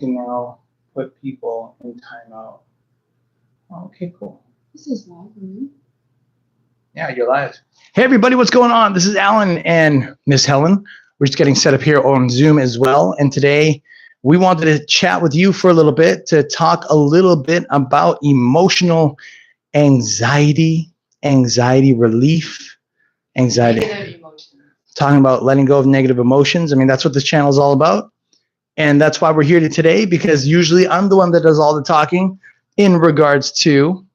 can now put people in timeout. Oh, okay, cool. This is live. Yeah, you're live. Hey, everybody, what's going on? This is Alan and Miss Helen. We're just getting set up here on Zoom as well. And today we wanted to chat with you for a little bit to talk a little bit about emotional anxiety, anxiety relief, anxiety. Negative emotions. Talking about letting go of negative emotions. I mean, that's what this channel is all about. And that's why we're here today, because usually I'm the one that does all the talking in regards to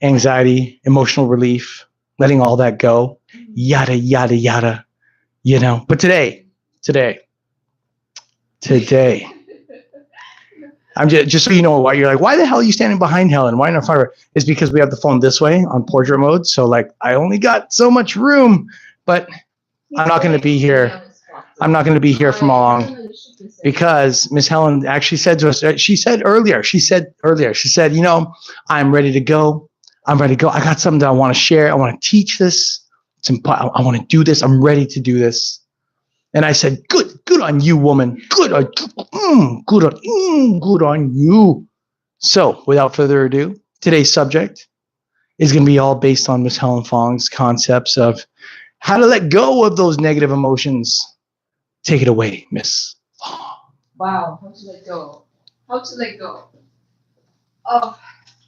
anxiety, emotional relief, letting all that go, yada, yada, yada, you know. But today, I'm just so you know why you're like, why the hell are you standing behind Helen? Why not fire? It's because we have the phone this way on portrait mode. So like, I only got so much room, but I'm not going to be here. I'm not going to be here for long because Miss Helen actually said to us, she said earlier, you know, I'm ready to go. I'm ready to go. I got something that I want to share. I want to teach this. I want to do this. I'm ready to do this. And I said, good on you, woman. Good on you. So without further ado, today's subject is going to be all based on Miss Helen Fong's concepts of how to let go of those negative emotions. Take it away, Miss Fong. Wow, how to let go? How to let go of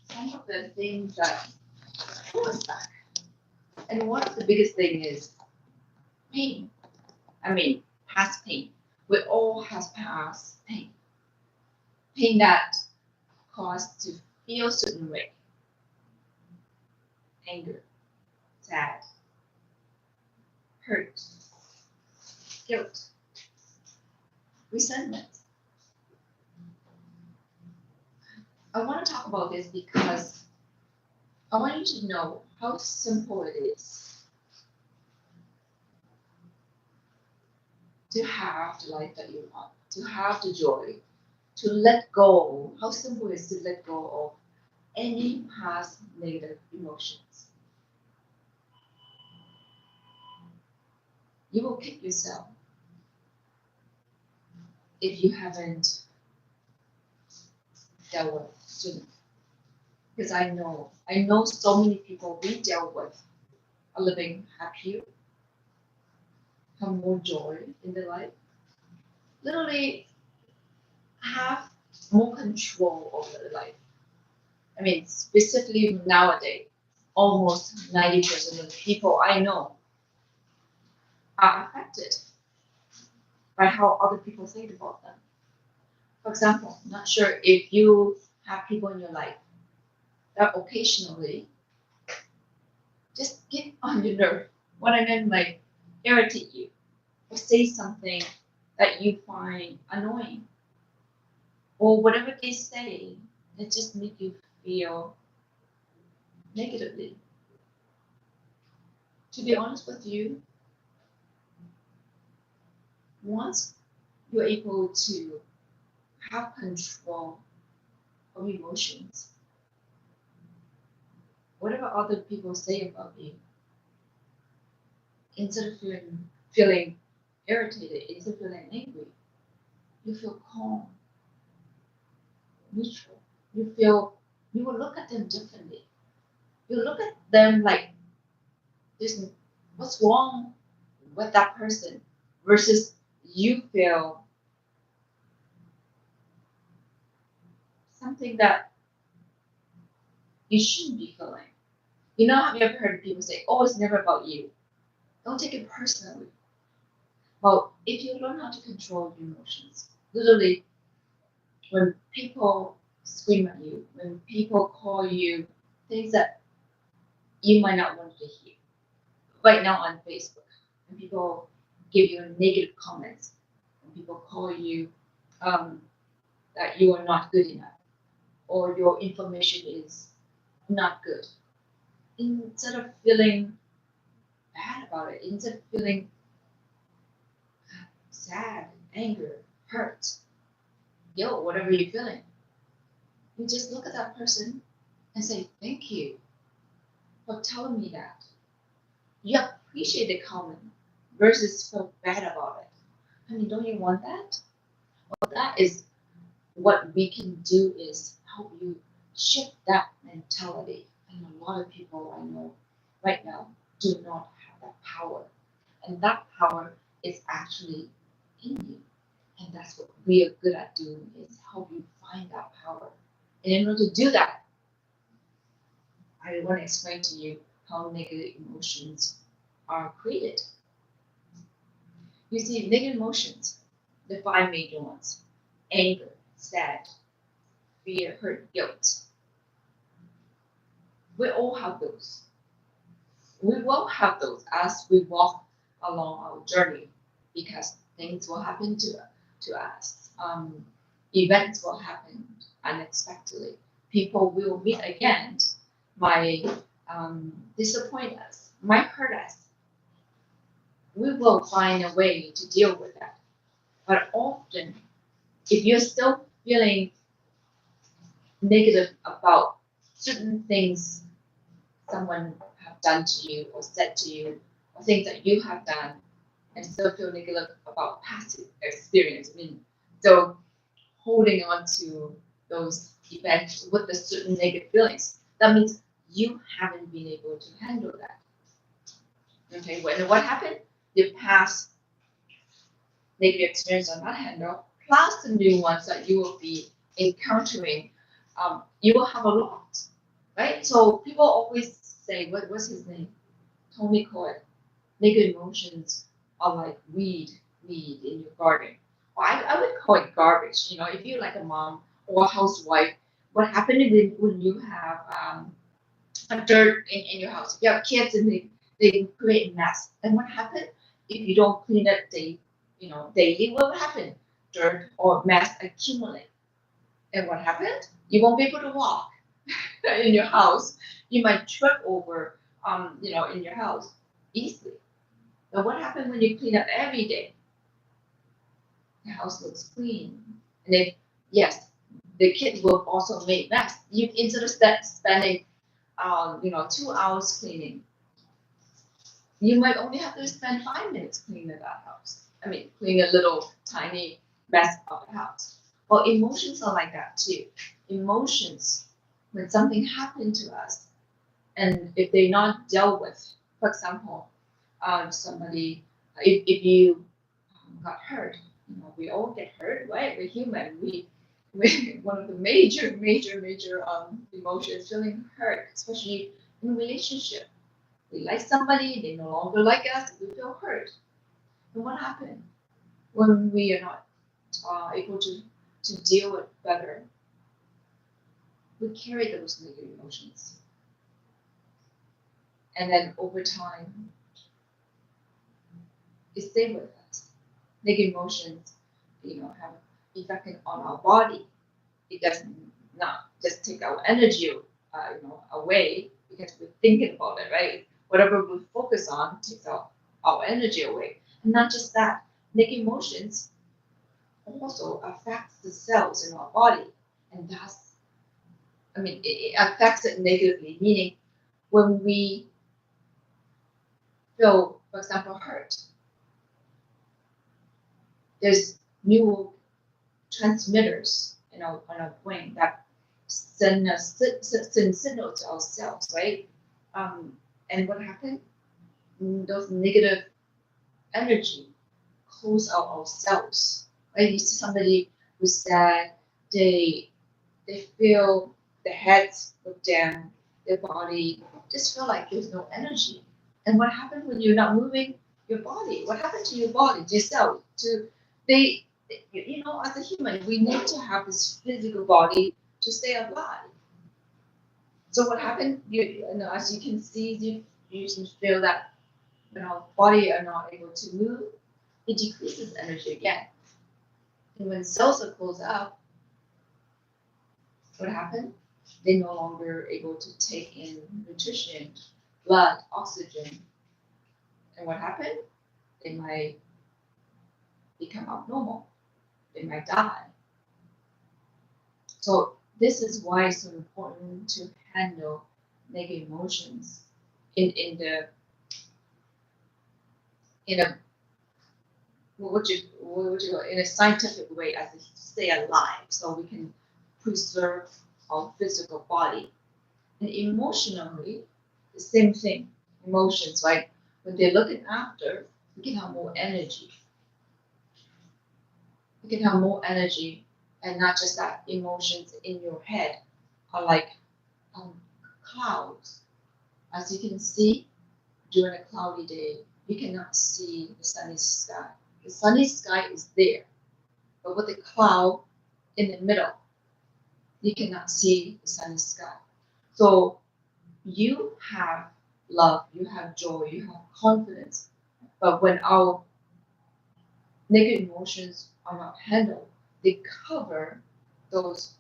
some of the things that pull us back. And one of the biggest thing is pain. I mean, past pain. We all have past pain. Pain that caused to feel certain way. Anger, sad, hurt, guilt, resentment. I want to talk about this because I want you to know how simple it is to have the life that you want, to have the joy, to let go. How simple it is to let go of any past negative emotions. You will kick yourself if you haven't dealt with sooner. Because I know so many people we dealt with are living happier, have more joy in their life, literally have more control over their life. I mean, specifically nowadays, almost 90% of the people I know are affected by how other people think about them. For example, I'm not sure if you have people in your life that occasionally just get on your nerve. What I mean, like irritate you or say something that you find annoying, or whatever they say, it just make you feel negatively. To be honest with you, once you're able to have control of emotions, whatever other people say about you, instead of feeling irritated, instead of feeling angry, you feel calm, neutral. You will look at them differently. You look at them like this, what's wrong with that person, versus you feel something that you shouldn't be feeling. You know, have you ever heard people say, oh, it's never about you? Don't take it personally. Well, if you learn how to control your emotions, literally, when people scream at you, when people call you things that you might not want to hear, right now on Facebook, when people give you negative comments, when people call you that you are not good enough, or your information is not good, instead of feeling bad about it, instead of feeling sad, anger, hurt, whatever you're feeling, you just look at that person and say, thank you for telling me that. You appreciate the comment versus feel bad about it. I mean, don't you want that? Well, that is what we can do is help you shift that mentality. And a lot of people I know right now do not have that power. And that power is actually in you. And that's what we are good at doing is help you find that power. And in order to do that, I want to explain to you how negative emotions are created. You see, negative emotions, the five major ones: anger, sad, fear, hurt, guilt. We all have those. We will have those as we walk along our journey because things will happen to us. Events will happen unexpectedly. People will meet again, might disappoint us, might hurt us. We will find a way to deal with that. But often, if you're still feeling negative about certain things someone have done to you or said to you, or things that you have done, and still feel negative about past experience. I mean, so holding on to those events with the certain negative feelings, that means you haven't been able to handle that. Okay, when what happened? Your past negative experience are not handled, plus the new ones that you will be encountering, you will have a lot, right? So people always say, what's his name? Tony Coyle. Negative emotions are like weed in your garden. Or I would call it garbage. You know, if you're like a mom or a housewife, what happened when you have a dirt in your house? If you have kids and they create mess, and what happened if you don't clean it daily? What will happen? Dirt or mess accumulate, and what happened? You won't be able to walk in your house. You might trip over, in your house easily. But what happens when you clean up every day? The house looks clean. And then, yes, the kids will also make mess. You instead of spending, 2 hours cleaning, you might only have to spend 5 minutes cleaning that house. I mean, clean a little tiny mess of the house. Well, emotions are like that too. Emotions, when something happened to us, and if they're not dealt with, for example, somebody, if you got hurt, we all get hurt, right? We're human. We one of the major emotions, feeling hurt, especially in relationship. We like somebody, they no longer like us, we feel hurt. And what happened when we are not able to deal with better? We carry those negative emotions, and then over time, it stay with us. Negative emotions, have effect on our body. It does not just take our energy, away because we're thinking about it, right? Whatever we focus on takes our energy away. And not just that, negative emotions also affects the cells in our body, and it affects it negatively. Meaning, when we feel, for example, hurt, there's neurotransmitters on our brain that send signals to our cells, right? And what happened? Those negative energy close out our cells. Right? You see somebody who's sad, they feel their heads look down, their body just feel like there's no energy. And what happens when you're not moving your body? What happens to your body, to your cell? They, as a human, we need to have this physical body to stay alive. So what happened? As you can see, you can feel that when our body are not able to move, it decreases energy again. And when cells are closed up, what happened? They're no longer able to take in nutrition, blood, oxygen. And what happened? They might become abnormal. They might die. So this is why it's so important to handle negative emotions in a what you call in a scientific way as to stay alive, so we can preserve our physical body. And emotionally, the same thing. Emotions, like when they're looking after, we can have more energy. We can have more energy, and not just that. Emotions in your head are like clouds. As you can see, during a cloudy day, you cannot see the sunny sky. The sunny sky is there, but with the cloud in the middle, you cannot see the sunny sky. So you have love, you have joy, you have confidence, but when our negative emotions are not handled, they cover those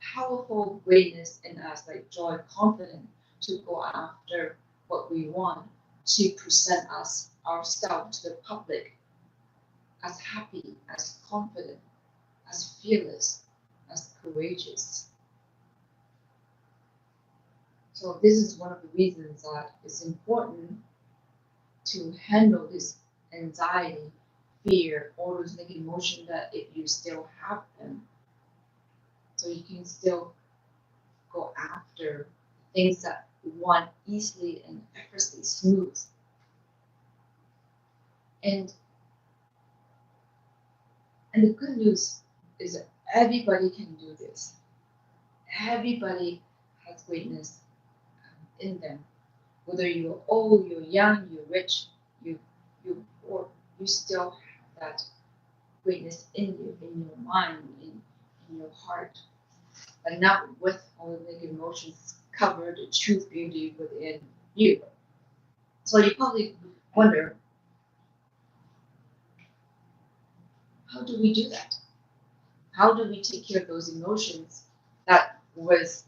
powerful greatness in us, like joy, confidence, to go after what we want, to present ourselves to the public as happy, as confident, as fearless, as courageous. So this is one of the reasons that it's important to handle this anxiety, fear, all those negative emotions that if you still have them, so you can still go after things that you want easily and effortlessly smooth. And the good news is that everybody can do this. Everybody has greatness in them. Whether you're old, you're young, you're rich, you're poor, you still have that greatness in you, in your mind, in your heart, but not with all the negative emotions cover the true beauty within you. So you probably wonder, how do we do that? How do we take care of those emotions that was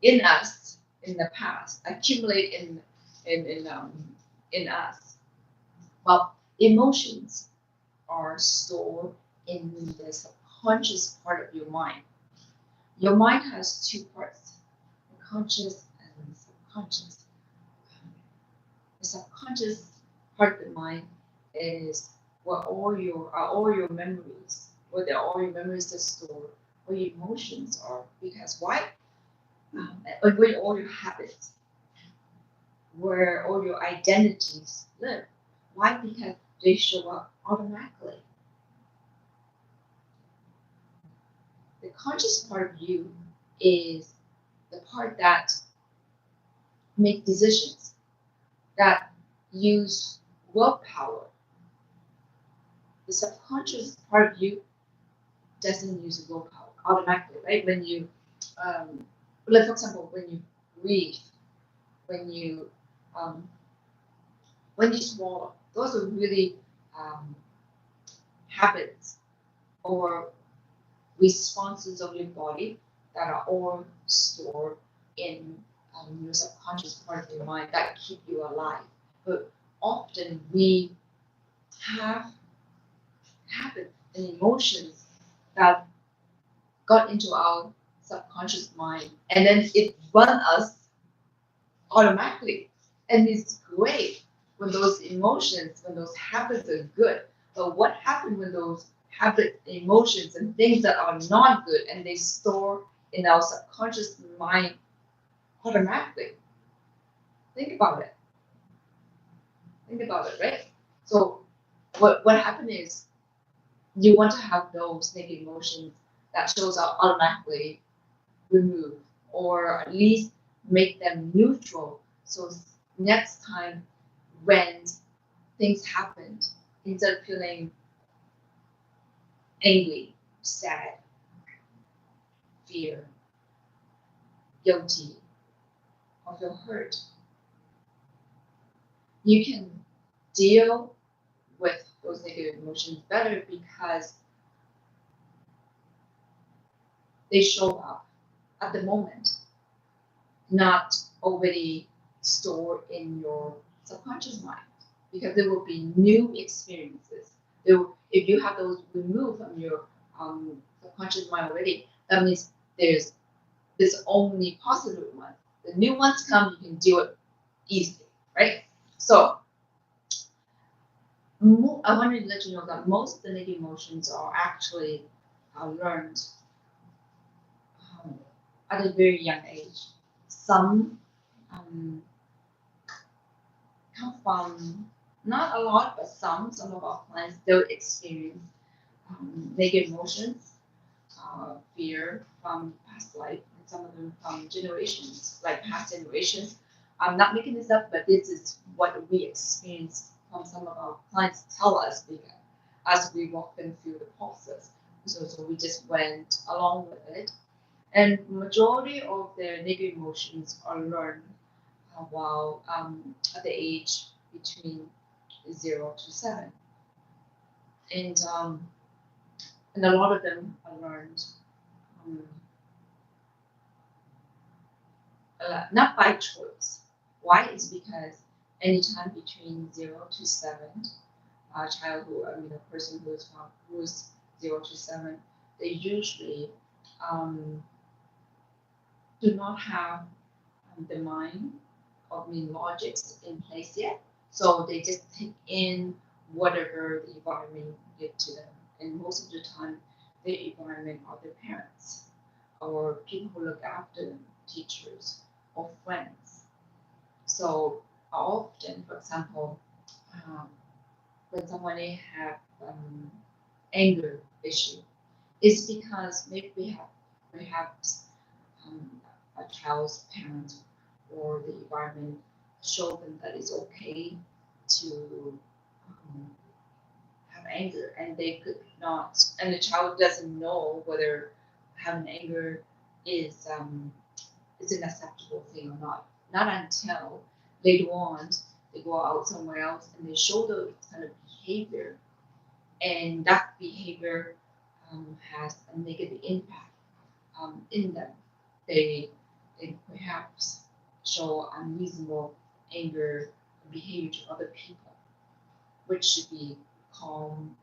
in us in the past, accumulate in us? Well, emotions are stored in the subconscious part of your mind. Your mind has two parts, the conscious and the subconscious. The subconscious part of the mind is where all your memories, where all your memories are stored, where your emotions are. Because why? Where all your habits, where all your identities live. Why? Because they show up automatically. The conscious part of you is the part that make decisions, that use willpower. The subconscious part of you doesn't use willpower automatically, right? When you, like for example, when you breathe, when you, um, when you swallow, those are really habits or responses of your body that are all stored in your subconscious part of your mind that keep you alive. But often we have habits and emotions that got into our subconscious mind, and then it run us automatically. And it's great when those emotions, when those habits are good. But what happens when those habits, emotions, and things that are not good and they store in our subconscious mind automatically? Think about it. Think about it, right? So what happened is you want to have those negative emotions that shows up automatically remove, or at least make them neutral. So next time when things happen, instead of feeling angry, sad, fear, guilty, or feel hurt, you can deal with those negative emotions better because they show up at the moment, not already stored in your subconscious mind, because there will be new experiences. If you have those removed from your subconscious mind already, that means there's only positive ones. The new ones come, you can do it easily, right? So I wanted to let you know that most of the negative emotions are actually learned at a very young age. Some come from, not a lot, but some of our clients still experience negative emotions, fear from past life, and some of them from generations, like past generations. I'm not making this up, but this is what we experience from some of our clients tell us because as we walk them through the process. So we just went along with it. And majority of their negative emotions are learned while at the age between 0 to 7. And and a lot of them are learned um, not by choice. Why? Is because anytime between 0 to 7, childhood, a person who's 0 to 7, they usually um, do not have the mind of logics in place yet. So they just take in whatever the environment give to them. And most of the time, the environment are their parents or people who look after them, teachers or friends. So often, for example, um, when someone have anger issue, it's because maybe we have perhaps um, a child's parents or the environment show them that it's okay to have anger, and they could not, and the child doesn't know whether having anger is is an acceptable thing or not. Not until later on they go out somewhere else and they show those kind of behavior, and that behavior has a negative impact in them. They perhaps show unreasonable anger behavior to other people, which should be calm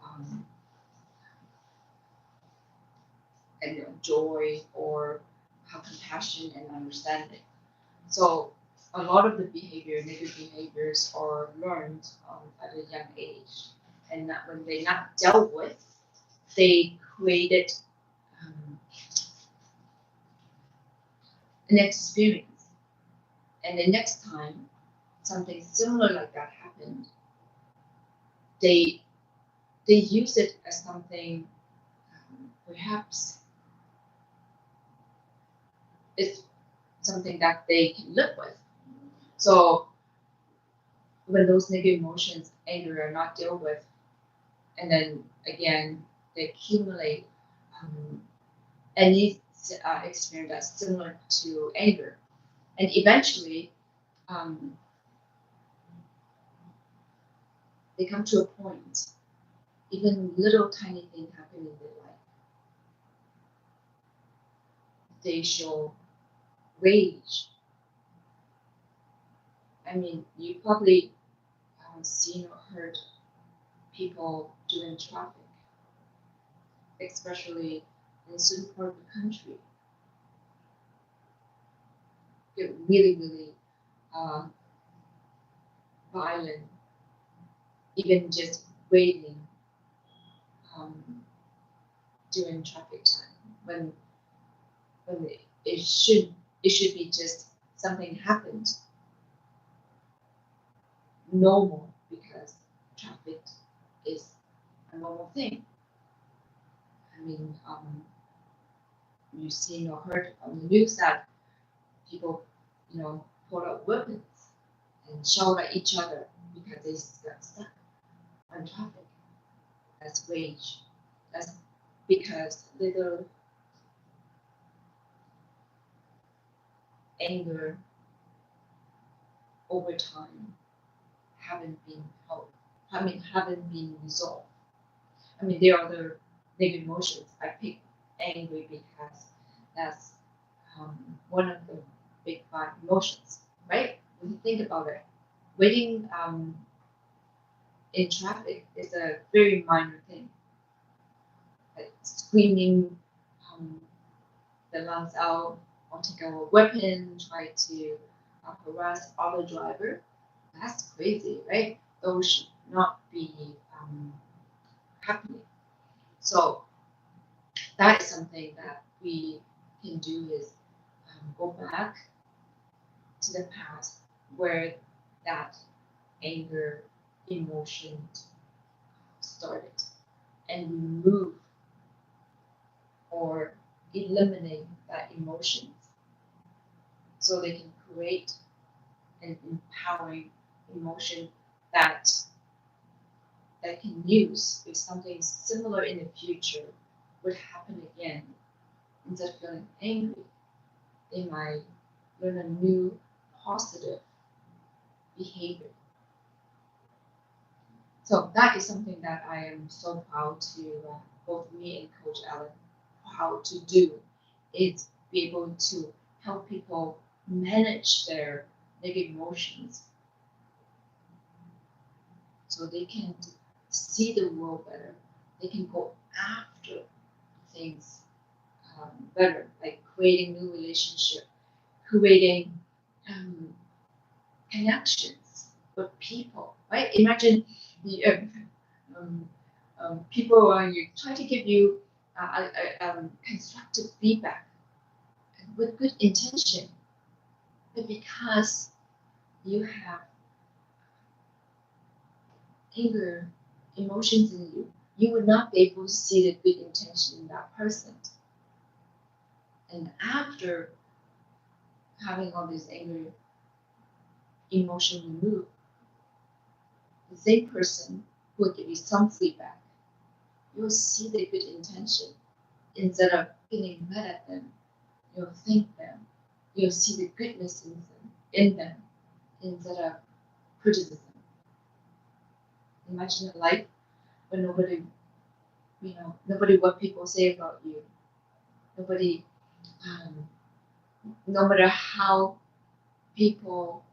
um, and joy, or have compassion and understanding. So a lot of the negative behaviors, are learned at a young age, and that when they're not dealt with, they created um, an experience. And the next time something similar like that happened, they they use it as something perhaps it's something that they can live with. So when those negative emotions, anger, are not dealt with, and then again they accumulate any experience that's similar to anger, and eventually um, they come to a point, even little tiny thing happen in their life, they show rage. You probably seen or heard people doing traffic, especially in certain part of the country, get really, really uh, violent, even just waiting um, during traffic time when it should be just something happened normal, because traffic is a normal thing. You've seen or heard on the news that people, pull out weapons and shout at each other because they got stuck on traffic. That's rage. That's because little anger over time haven't been helped. Haven't been resolved. There are other negative emotions. I pick angry because that's one of the big five emotions, right? When you think about it, waiting in traffic is a very minor thing. Like screaming the lungs out, or take out a weapon, try to harass other driver. That's crazy, right? Those not be happening. So that is something that we can do is go back to the past where that anger emotion started and remove or eliminate that emotions so they can create an empowering emotion that can use if something similar in the future would happen again. Instead of feeling angry, they might learn a new positive behavior. So that is something that I am so proud to both me and Coach Ellen proud to do is be able to help people manage their negative emotions so they can see the world better. They can go after things better, like creating new relationship, creating connections with people, right? Imagine the, people you try to give you constructive feedback with good intention, but because you have anger, emotions in you, you would not be able to see the good intention in that person. And after having all this anger, emotion removed, the same person will give you some feedback. You'll see the good intention. Instead of getting mad at them, you'll thank them. You'll see the goodness in them instead of criticism. Imagine a life where nobody what people say about you. Nobody, no matter how people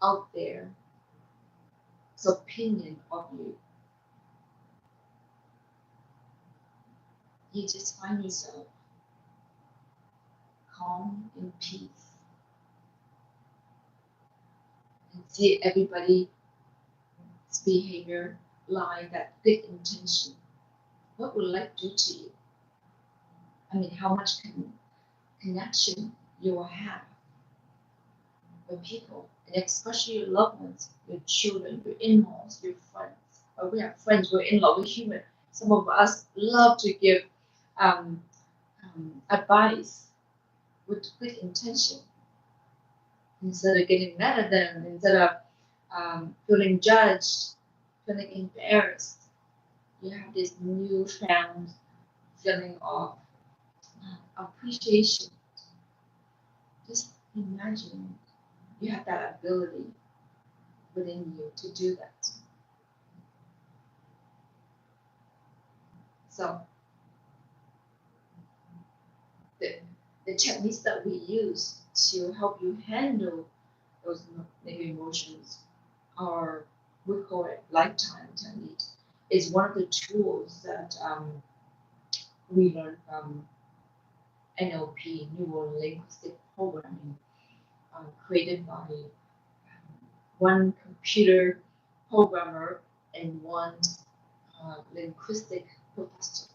out there's opinion of you, you just find yourself calm in peace and see everybody's behavior lie that good intention. What would life do to you? I mean, how much connection you will have with people, and especially your loved ones, your children, your in-laws, your friends. Or we have friends, we're in-law, we're human. Some of us love to give advice with good intention instead of getting mad at them, instead of feeling judged, feeling embarrassed. You have this newfound feeling of appreciation. Just imagine you have that ability within you to do that. So the techniques that we use to help you handle those negative emotions are, we call it lifetime technique, is one of the tools that we learn from NLP, Neuro Linguistic Programming, created by one computer programmer and one linguistic professor.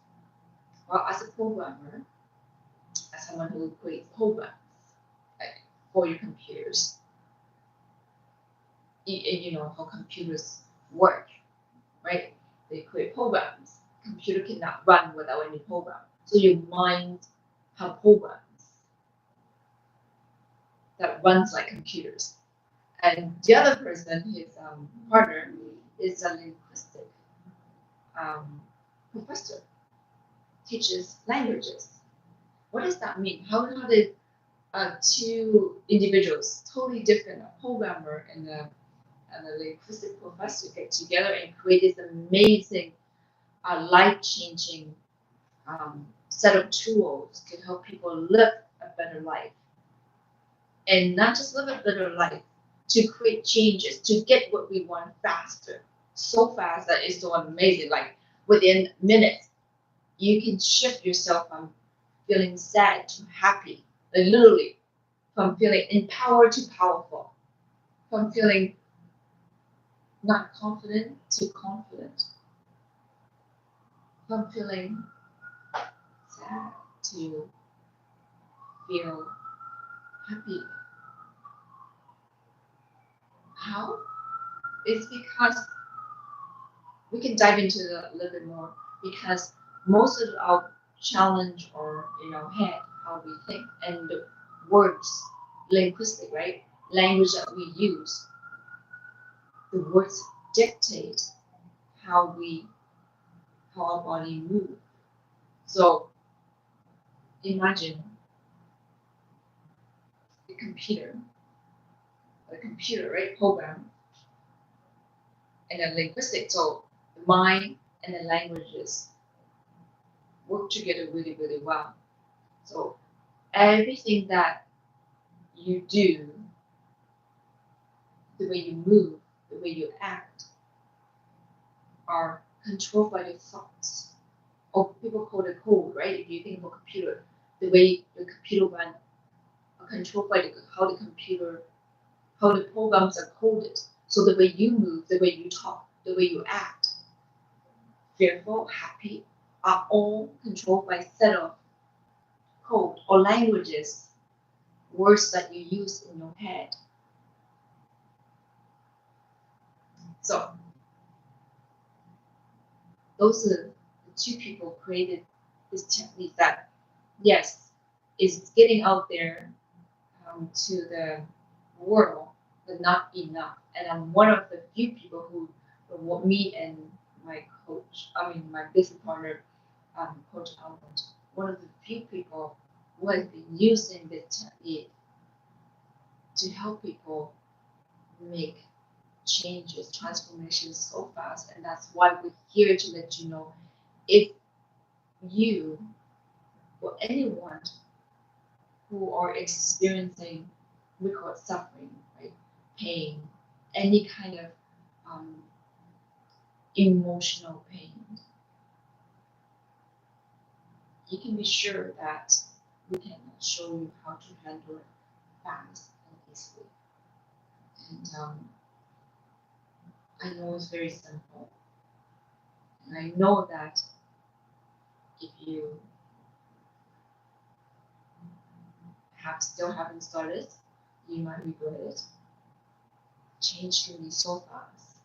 Well, as a programmer, as someone who creates programs for your computers, you know how computers work, right? They create programs. Computer cannot run without any program. So your mind have programs that runs like computers. And the other person, his partner, is a linguistic professor, teaches languages. What does that mean? How did two individuals, totally different, a programmer and a linguistic professor, get together and create this amazing, life-changing set of tools to help people live a better life? And not just live a better life, to create changes, to get what we want faster. So fast that it's so amazing. Like within minutes, you can shift yourself from feeling sad to happy. Like literally, from feeling empowered to powerful. From feeling not confident to confident, from feeling sad to feel happy. How? It's because we can dive into it a little bit more, because most of our challenge or in our head, how we think, and the words, linguistic, right? Language that we use, the words dictate how our body move. So imagine the computer, right? Program and a linguistic. So the mind and the languages work together really, really well. So everything that you do, the way you move, the way you act, are controlled by your thoughts. Or people call it code, right? If you think of a computer, the way the computer runs are controlled by how the programs are coded. So the way you move, the way you talk, the way you act, fearful, happy, are all controlled by a set of code or languages, words that you use in your head. So those are the two people created this technique that, yes, is getting out there to the world, but not enough. And I'm one of the few people who, me and my business partner, Coach Albert, one of the few people who has been using this technique to help people make changes, transformations so fast. And that's why we're here to let you know, if you or anyone who are experiencing, we call it suffering, right? Pain, any kind of um, emotional pain, you can be sure that we can show you how to handle it fast and easily. And I know it's very simple. And I know that if you still haven't started, you might regret it. Change can be so fast.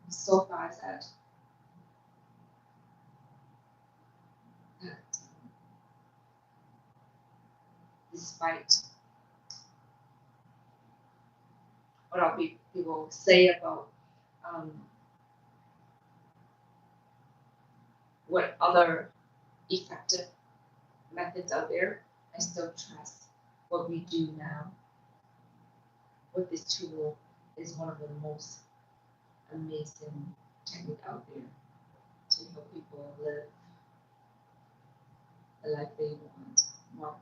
So fast that despite what our people say about um, what other effective methods out there, I still trust what we do now with this tool is one of the most amazing technique out there to help people live the life they want.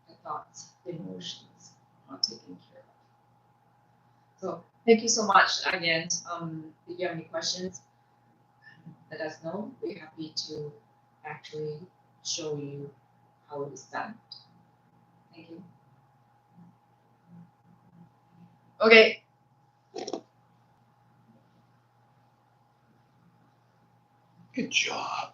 The thoughts, the emotions are taken care of. So thank you so much again. If you have any questions, let us know. We're happy to actually show you how it is done. Thank you. Okay. Good job.